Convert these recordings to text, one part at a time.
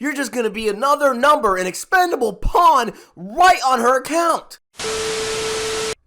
you're just gonna be another number, an expendable pawn right on her account.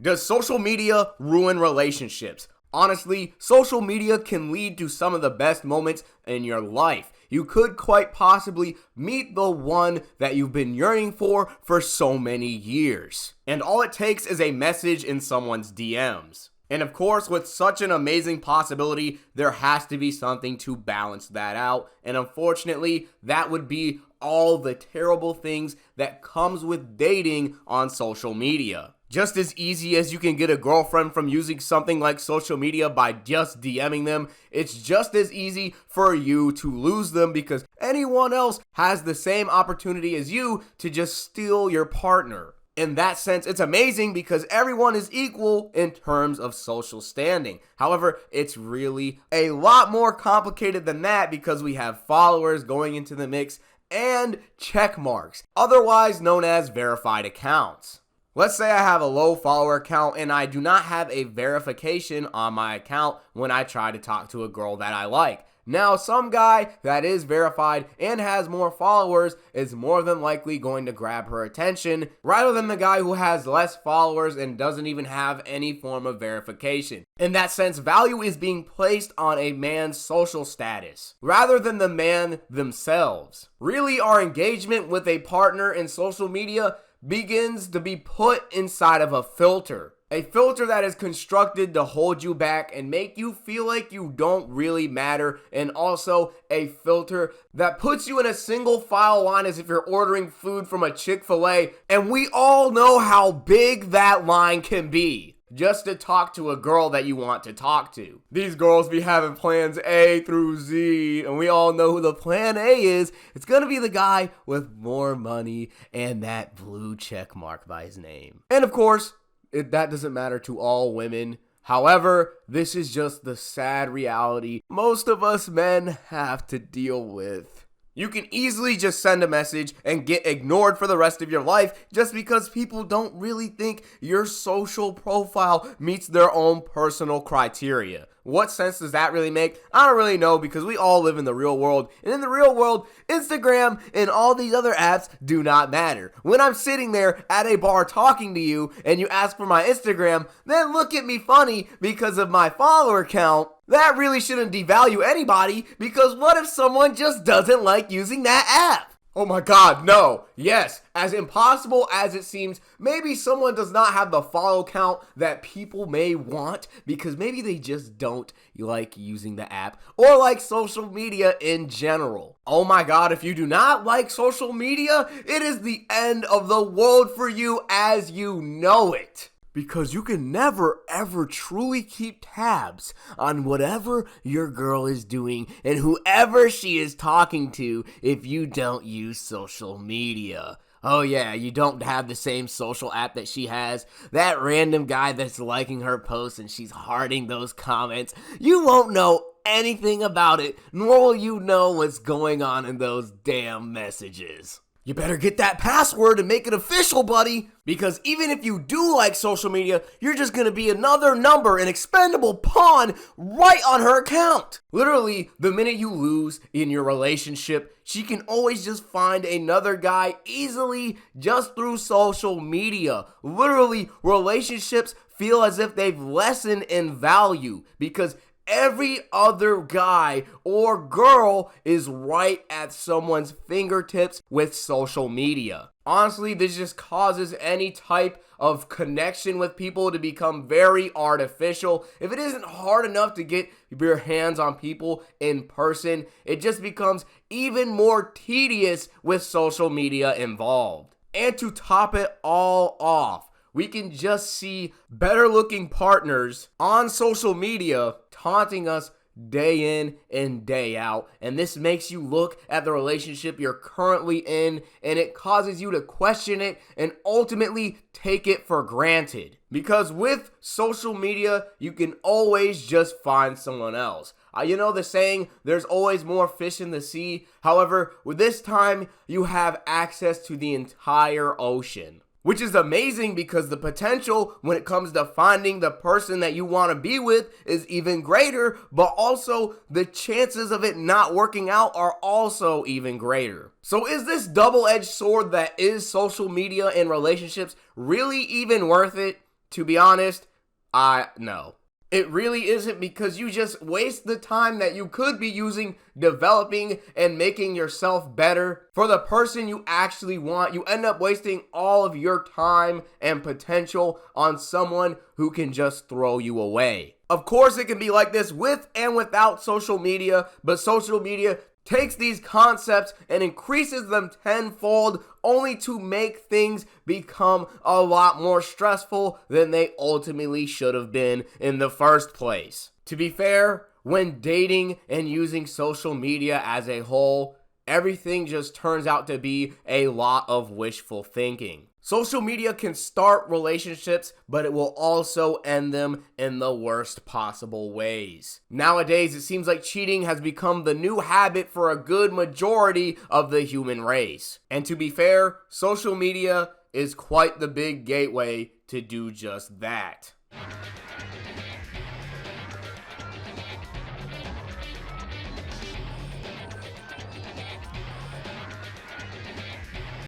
Does social media ruin relationships? Honestly, social media can lead to some of the best moments in your life. You could quite possibly meet the one that you've been yearning for so many years. And all it takes is a message in someone's DMs. And of course, with such an amazing possibility, there has to be something to balance that out. And unfortunately, that would be all the terrible things that comes with dating on social media. Just as easy as you can get a girlfriend from using something like social media by just DMing them, it's just as easy for you to lose them because anyone else has the same opportunity as you to just steal your partner. In that sense, it's amazing because everyone is equal in terms of social standing. However, it's really a lot more complicated than that because we have followers going into the mix and check marks, otherwise known as verified accounts. Let's say I have a low follower account and I do not have a verification on my account when I try to talk to a girl that I like. Now, some guy that is verified and has more followers is more than likely going to grab her attention rather than the guy who has less followers and doesn't even have any form of verification. In that sense, value is being placed on a man's social status rather than the man themselves. Really, our engagement with a partner in social media begins to be put inside of a filter. A filter that is constructed to hold you back and make you feel like you don't really matter, and also a filter that puts you in a single file line as if you're ordering food from a Chick-fil-A, and we all know how big that line can be just to talk to a girl that you want to talk to. These girls be having plans A through Z, and we all know who the plan A is. It's gonna be the guy with more money and that blue check mark by his name. And of course, that doesn't matter to all women. However, this is just the sad reality most of us men have to deal with. You can easily just send a message and get ignored for the rest of your life just because people don't really think your social profile meets their own personal criteria. What sense does that really make? I don't really know because we all live in the real world. And in the real world, Instagram and all these other apps do not matter. When I'm sitting there at a bar talking to you and you ask for my Instagram, then look at me funny because of my follower count. That really shouldn't devalue anybody because what if someone just doesn't like using that app? Oh my God, no. Yes, as impossible as it seems, maybe someone does not have the follow count that people may want because maybe they just don't like using the app or like social media in general. Oh my God, if you do not like social media, it is the end of the world for you as you know it. Because you can never ever truly keep tabs on whatever your girl is doing and whoever she is talking to if you don't use social media. Oh yeah, you don't have the same social app that she has. That random guy that's liking her posts and she's hearting those comments. You won't know anything about it, nor will you know what's going on in those damn messages. You better get that password and make it official, buddy. Because even if you do like social media, you're just gonna be another number, an expendable pawn right on her account. Literally, the minute you lose in your relationship, she can always just find another guy easily just through social media. Literally, relationships feel as if they've lessened in value because every other guy or girl is right at someone's fingertips with social media. Honestly, this just causes any type of connection with people to become very artificial. If it isn't hard enough to get your hands on people in person, it just becomes even more tedious with social media involved. And to top it all off, we can just see better looking partners on social media taunting us day in and day out. And this makes you look at the relationship you're currently in and it causes you to question it and ultimately take it for granted. Because with social media, you can always just find someone else. You know the saying, there's always more fish in the sea. However, with this time, you have access to the entire ocean. which is amazing because the potential when it comes to finding the person that you want to be with is even greater, but also the chances of it not working out are also even greater. So is this double-edged sword that is social media and relationships really even worth it? To be honest, no. It really isn't, because you just waste the time that you could be using developing and making yourself better for the person you actually want. You end up wasting all of your time and potential on someone who can just throw you away. Of course, it can be like this with and without social media, but social media takes these concepts and increases them tenfold, only to make things become a lot more stressful than they ultimately should have been in the first place. To be fair, when dating and using social media as a whole, everything just turns out to be a lot of wishful thinking. Social media can start relationships, but it will also end them in the worst possible ways. Nowadays, it seems like cheating has become the new habit for a good majority of the human race. And to be fair, social media is quite the big gateway to do just that.